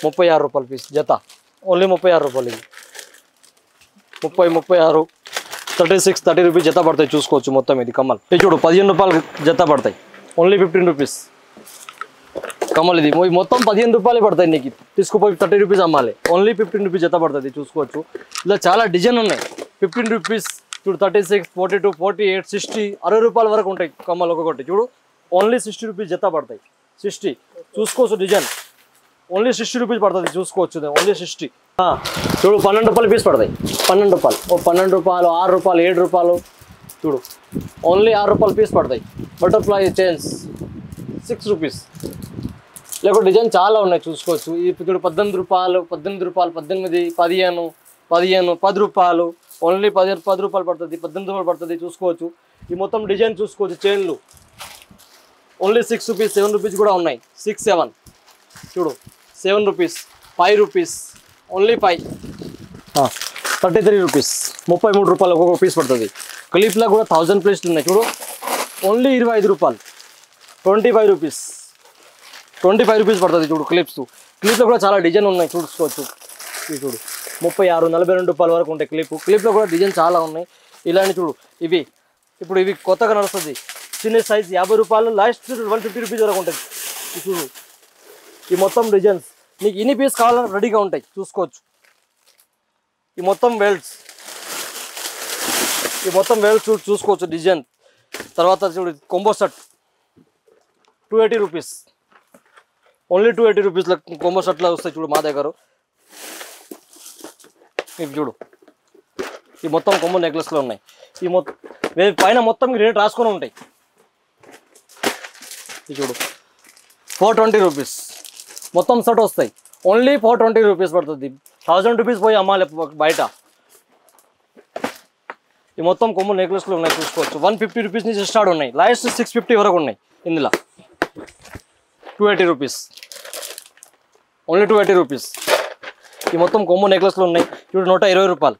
36 రూపాయల పీస్ జత, ఓన్లీ 36 రూపాయలు. ఇది 30, 36, 36, 30 రూపీస్ జత పడతాయి. చూసుకోవచ్చు మొత్తం ఇది కమ్మల్. ఇది చూడు 15 రూపాయలు జత పడతాయి, ఓన్లీ 15 రూపీస్ కమ్మల్. ఇది మొత్తం 15 రూపాయలు పడతాయి. నీకు తీసుకుపోయి 30 రూపీస్ అమ్మాలి, ఓన్లీ 15 రూపీస్ జత పడుతుంది. చూసుకోవచ్చు. ఇలా చాలా డిజైన్ ఉన్నాయి. 15 రూపీస్ చూడు, 36, 42, 48, 60, 60 రూపాయల వరకు ఉంటాయి కమ్మలు ఒక్కొక్కటి. చూడు ఓన్లీ 60 రూపీస్ జత పడతాయి. 60 చూసుకోవచ్చు. డిజైన్ ఓన్లీ 60 రూపీస్ పడుతుంది. చూసుకోవచ్చు ఓన్లీ 60. చూడు 12 రూపాయలు పీస్ పడతాయి, 12 రూపాయలు, 12 రూపాయలు, 6 రూపాయలు, 7 రూపాయలు. చూడు ఓన్లీ 6 రూపాయలు పీస్ పడతాయి. Butterfly chains 6 rupees. లేకపోతే డిజైన్ చాలా ఉన్నాయి. చూసుకోవచ్చు. ఇప్పుడు 18 రూపాయలు, 18 రూపాయలు, 18, 15, 15, 10 రూపాయలు, ఓన్లీ 10 రూపాయలు పడుతుంది, 18 రూపాయలు పడుతుంది. చూసుకోవచ్చు. ఈ మొత్తం డిజైన్ చూసుకోవచ్చు. చైన్లు ఓన్లీ 6 రూపీస్, 7 రూపీస్ కూడా ఉన్నాయి. 6, 7 చూడు 7 రూపీస్, 5 రూపీస్, ఓన్లీ 5. 33 రూపీస్, 33 రూపాయలు ఒక్కొక్క పీస్ పడుతుంది. క్లిప్లో కూడా 1000 ప్లేస్లు ఉన్నాయి. చూడు ఓన్లీ 25 రూపాయలు, 25 రూపీస్, 25 రూపీస్ పడుతుంది. చూడు క్లిప్స్లో కూడా చాలా డిజైన్ ఉన్నాయి. చూసుకోవచ్చు. ఇవి చూడు 36, 42 రూపాయల వరకు ఉంటాయి. క్లిప్లో కూడా డిజైన్ చాలా ఉన్నాయి. ఇలాంటి చూడు ఇవి ఇప్పుడు ఇవి కొత్తగా నడుస్తుంది. చిన్న సైజ్ 50 రూపాయలు, లాస్ట్ 150 రూపీస్ వరకు ఉంటుంది. చూడు ఈ మొత్తం డిజైన్స్ నీకు ఇన్ని పీస్ కావాలని రెడీగా ఉంటాయి. చూసుకోవచ్చు. ఈ మొత్తం బెల్ట్స్, ఈ మొత్తం బెల్ట్స్ చూసుకోవచ్చు డిజైన్. తర్వాత చూడు కొంబో సెట్ 280 రూపీస్, ఓన్లీ 280 రూపీస్లో కొంబో సెట్లో వస్తాయి. చూడు మా దగ్గర ఇవి చూడు. ఈ మొత్తం కొంబో నెక్లెస్లో ఉన్నాయి. ఈ మొత్తం పైన మొత్తం రేట్ రాసుకొని ఉంటాయి. ఇది చూడు 420 రూపీస్ మొత్తం సెట్ వస్తాయి. ఓన్లీ 420 రూపీస్ పడుతుంది. 1000 రూపీస్ పోయి అమ్మాలి బయట. ఈ మొత్తం కొమ్ము నెక్లెస్లు ఉన్నాయి చూసుకోవచ్చు. 150 రూపీస్ నుంచి స్టార్ట్ ఉన్నాయి, లాస్ట్ 650 వరకు ఉన్నాయి. ఇందులో 280 రూపీస్, ఓన్లీ 280 రూపీస్. ఈ మొత్తం కొమ్ము నెక్లెస్లు ఉన్నాయి చూడు. 120 రూపాయలు.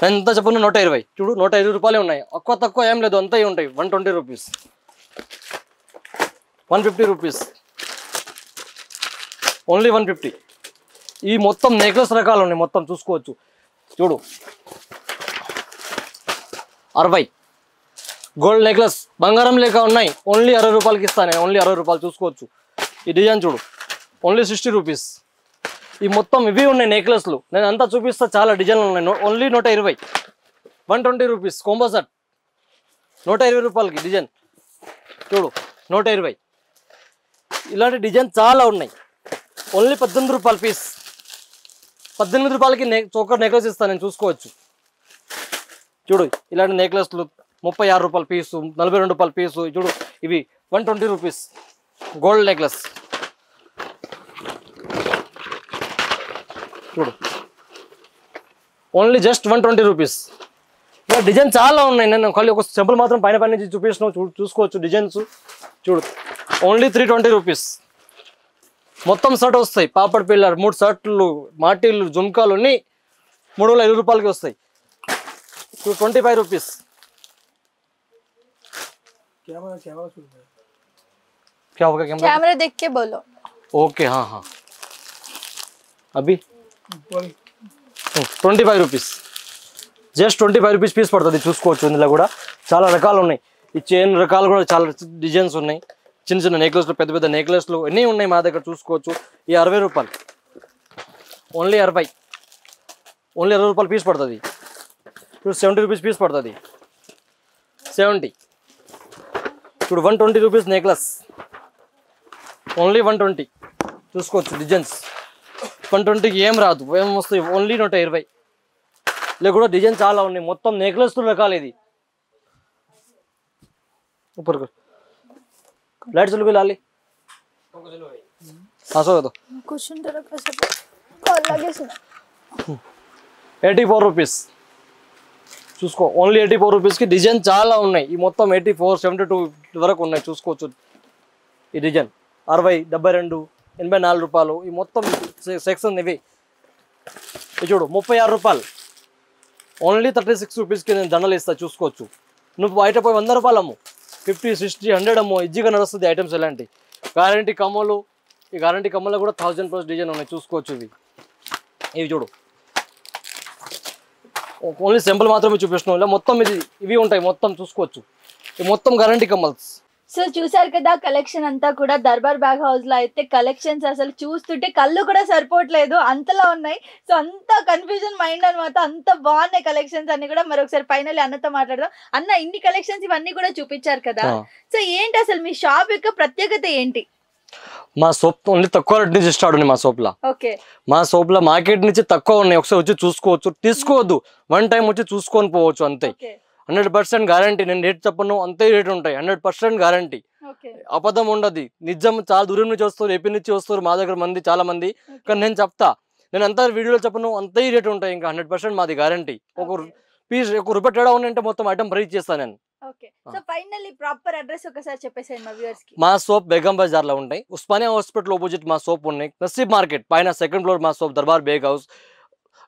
నేను ఎంత చెప్పను 120 చూడు. 120 రూపాయలే ఉన్నాయి, ఎక్కువ తక్కువ ఏం లేదు, అంతా ఉంటాయి. 120 రూపీస్, 150 రూపీస్, ఓన్లీ 150. ఈ మొత్తం నెక్లెస్ రకాలు ఉన్నాయి, మొత్తం చూసుకోవచ్చు చూడు. 60 గోల్డ్ నెక్లెస్ బంగారం లేక ఉన్నాయి, ఓన్లీ 60 రూపాయలకి ఇస్తాను, ఓన్లీ 60 రూపాయలు చూసుకోవచ్చు. ఈ డిజైన్ చూడు, ఓన్లీ 60 రూపీస్. ఈ మొత్తం ఇవి ఉన్నాయి నెక్లెస్లు, నేను అంతా చూపిస్తా, చాలా డిజైన్లు ఉన్నాయి. ఓన్లీ 120, 120 రూపీస్ కోంబో సెట్, 120 రూపాయలకి డిజైన్ చూడు. 120 ఇలాంటి డిజైన్ చాలా ఉన్నాయి, ఓన్లీ 18 రూపాయల పీస్. 18 రూపాయలకి చోకర్ నెక్లెస్ ఇస్తాను నేను, చూసుకోవచ్చు చూడు. ఇలాంటి నెక్లెస్లు 36 రూపాయల పీసు, 42 రూపాయల పీసు చూడు. ఇవి 120 రూపీస్ గోల్డ్ నెక్లెస్ చూడు, ఓన్లీ జస్ట్ 120 రూపీస్. ఇలా డిజైన్ చాలా ఉన్నాయి, నేను ఖాళీ ఒక సింపుల్ మాత్రం పైన నుంచి చూపిస్తున్నాను, చూసుకోవచ్చు డిజైన్స్ చూడు. Only 320 rupees. మొత్తం షర్ట్ వస్తాయి, పాపడ్ పిల్లర్ 3 షర్ట్లు, మాటీలు, జుమ్కాలు అన్నీ 305 రూపాయలకి వస్తాయి. 25 రూపీస్. कैमरा देख के बोलो. ओके हाँ हाँ अभी 25 రూపీస్, జస్ట్ 25 రూపీస్ పీస్ పడుతుంది, చూసుకోవచ్చు. ఇందులో కూడా చాలా రకాలు ఉన్నాయి. ఈ చైన్ రకాలు కూడా చాలా డిజైన్స్ ఉన్నాయి. చిన్న చిన్న నెక్లెస్లు, పెద్ద పెద్ద నెక్లెస్లు అన్నీ ఉన్నాయి మా దగ్గర, చూసుకోవచ్చు. ఈ 60 రూపాయలు, ఓన్లీ 60, ఓన్లీ 60 రూపాయలు పీస్ పడుతుంది. ఇప్పుడు 70 రూపీస్ పీస్ పడుతుంది, 70 ఇప్పుడు 120 రూపీస్ నెక్లెస్, ఓన్లీ 120 చూసుకోవచ్చు. డిజైన్స్ 120కి ఏం రాదు, ఏం వస్తాయి, ఓన్లీ 120. ఇలా కూడా డిజైన్ చాలా ఉన్నాయి, మొత్తం నెక్లెస్ రకాలు. ఇది ऊपर कर लाइट चलो लाली आसो तो क्वेश्चन तेरा कैसे कॉल लगे सुना. 84 రూపీస్ చూసుకో, ఓన్లీ 84 రూపీస్కి డిజైన్ చాలా ఉన్నాయి. ఈ మొత్తం 84, 72 వరకు ఉన్నాయి, చూసుకోవచ్చు. ఈ డిజైన్ 60, 72, 84 రూపాయలు. ఈ మొత్తం సెక్షన్ ఇవి. ఇది చూడు 36 రూపాయలు, ఓన్లీ 36 రూపీస్కి నేను దండలు ఇస్తాను, చూసుకోవచ్చు. నువ్వు బయట పోయి 100 రూపాయలు అమ్ము, 50, 60, 100 అమ్మో, ఈజీగా నడుస్తుంది ఐటమ్స్. ఎలాంటి గ్యారంటీ కమ్మలు, ఈ గ్యారంటీ కమ్మలో కూడా 1000+ డిజైన్ ఉన్నాయి, చూసుకోవచ్చు. ఇవి చూడు, ఓన్లీ సింపుల్ మాత్రమే చూపిస్తున్నాం. ఇలా మొత్తం ఇవి ఉంటాయి, మొత్తం చూసుకోవచ్చు. ఈ మొత్తం గ్యారంటీ కమ్మల్స్. సో చూసారు కదా కలెక్షన్ అంతా కూడా దర్బార్ బ్యాగ్ హౌస్ లో అయితే కలెక్షన్స్ అసలు చూస్తుంటే కళ్ళు కూడా సరిపోవట్లేదు, అంతలా ఉన్నాయి. సో అంత కన్ఫ్యూజన్ మైండ్ అనమాట, అంత బాగున్నాయి కలెక్షన్స్ అన్ని కూడా. మరొకసారి ఫైనల్లీ అన్నతో మాట్లాడదాం. అన్న, ఇన్ని కలెక్షన్స్ ఇవన్నీ కూడా చూపించారు కదా, సో ఏంటి అసలు మీ షాప్ యొక్క ప్రత్యేకత ఏంటి? మా షాప్ ఓన్లీ తక్కువ రేట్ నుంచి స్టార్ట్ ఉన్నాయి. మా షాప్ లో మా షాప్ లో మార్కెట్ నుంచి తక్కువ ఉన్నాయి, ఒకసారి వచ్చి చూసుకోవచ్చు. తీసుకోవద్దు, 1 టైం వచ్చి చూసుకొని పోవచ్చు, అంతే. 100% గ్యారంటీ. నేను రేట్ చెప్పను, అంతే రేట్ ఉంటాయి. 100% గ్యారంటీ, అబద్ధం ఉండదు. నిజం. చాలా దూరం నుంచి వస్తారు, ఏపీ నుంచి వస్తారు మా దగ్గర మంది, చాలా మంది. కానీ నేను చెప్తా, నేను అంతా వీడియోలో చెప్పను, అంతే రేట్ ఉంటాయి. ఇంకా 100% మాది గ్యారంటీ. ఒక పీస్ 1 రూపాయి తేడా ఉంటే మొత్తం ఐటమ్ ప్రైస్ చేస్తాను నేను. మా షాప్ బేగం బజార్ లో ఉంటాయి, ఉస్మానియా హాస్పిటల్ ఆపోజిట్ మా షాప్ ఉన్నాయి. నసీబ్ మార్కెట్ పైన 2nd ఫ్లోర్ మా షాప్, దర్బార్ బేగ్ హౌస్.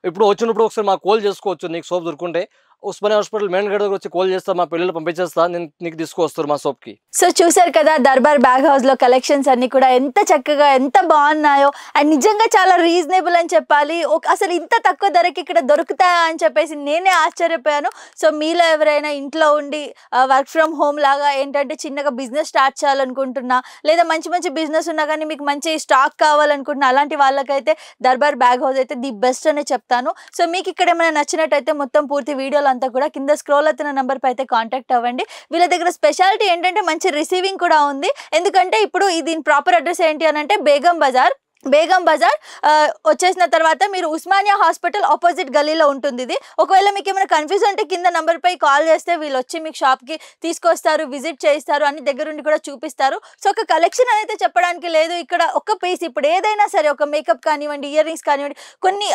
ఇప్పుడు వచ్చినప్పుడు ఒకసారి మాకు కాల్ చేసుకోవచ్చు, నీకు షాప్ దొరుకుంటే. ఉస్మానియా హాస్పిటల్ మెయిన్ గేట్ దగ్గర వచ్చి కాల్ చేస్తా, మా పిల్లలు పంపించేస్తా, నేను నీకు తీసుకొస్తారు మా షాప్ కి. సో చూసారు కదా దర్బార్ బ్యాగ్ హౌస్ లో కలెక్షన్స్ అన్ని కూడా ఎంత చక్కగా, ఎంత బాగున్నాయో. అండ్ నిజంగా చాలా రీజనబుల్ అని చెప్పాలి. అసలు ఇంత తక్కువ ధరకి ఇక్కడ దొరుకుతాయా అని చెప్పేసి నేనే ఆశ్చర్యపోయాను. సో మీలో ఎవరైనా ఇంట్లో ఉండి వర్క్ ఫ్రమ్ హోమ్ లాగా ఏంటంటే చిన్నగా బిజినెస్ స్టార్ట్ చేయాలనుకుంటున్నా, లేదా మంచి మంచి బిజినెస్ ఉన్నా కానీ మీకు మంచి స్టాక్ కావాలనుకుంటున్నా, అలాంటి వాళ్ళకైతే దర్బార్ బ్యాగ్ హౌస్ అయితే ది బెస్ట్ అనే చెప్తాను. సో మీకు ఇక్కడ ఏమైనా నచ్చినట్టయితే మొత్తం పూర్తి వీడియోలు అంతా కూడా కింద స్క్రోల్ అవుతున్న నంబర్ పై అయితే కాంటాక్ట్ అవ్వండి. వీళ్ళ దగ్గర స్పెషాలిటీ ఏంటంటే మంచి రిసీవింగ్ కూడా ఉంది. ఎందుకంటే ఇప్పుడు దీని ప్రాపర్ అడ్రస్ ఏంటి అని అంటే బేగం బజార్, బేగం బజార్ వచ్చేసిన తర్వాత మీరు ఉస్మానియా హాస్పిటల్ ఆపోజిట్ గలీలో ఉంటుంది ఇది. ఒకవేళ మీకు ఏమైనా కన్ఫ్యూజ్ అంటే కింద నంబర్ పై కాల్ చేస్తే వీళ్ళు వచ్చి మీకు షాప్ కి తీసుకొస్తారు, విజిట్ చేయిస్తారు, అన్ని దగ్గరుండి కూడా చూపిస్తారు. సో ఒక కలెక్షన్ అయితే చెప్పడానికి లేదు, ఇక్కడ ఒక పీస్ ఇప్పుడు ఏదైనా సరే ఒక మేకప్ కానివ్వండి, ఇయర్ రింగ్స్ కానివ్వండి, కొన్ని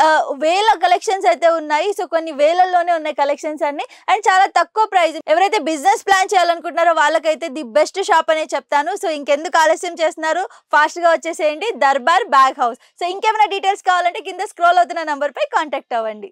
వేల కలెక్షన్స్ అయితే ఉన్నాయి. సో కొన్ని వేలల్లోనే ఉన్నాయి కలెక్షన్స్ అన్ని, అండ్ చాలా తక్కువ ప్రైస్. ఎవరైతే బిజినెస్ ప్లాన్ చేయాలనుకుంటున్నారో వాళ్ళకైతే ది బెస్ట్ షాప్ అనే చెప్తాను. సో ఇంకెందుకు ఆలస్యం చేస్తున్నారు, ఫాస్ట్ గా వచ్చేసేయండి దర్బార్ బ్యాగ్ హౌస్. సో ఇంకేమైనా డీటెయిల్స్ కావాలంటే కింద స్క్రోల్ అవుతున్న నంబర్ పై కాంటాక్ట్ అవ్వండి.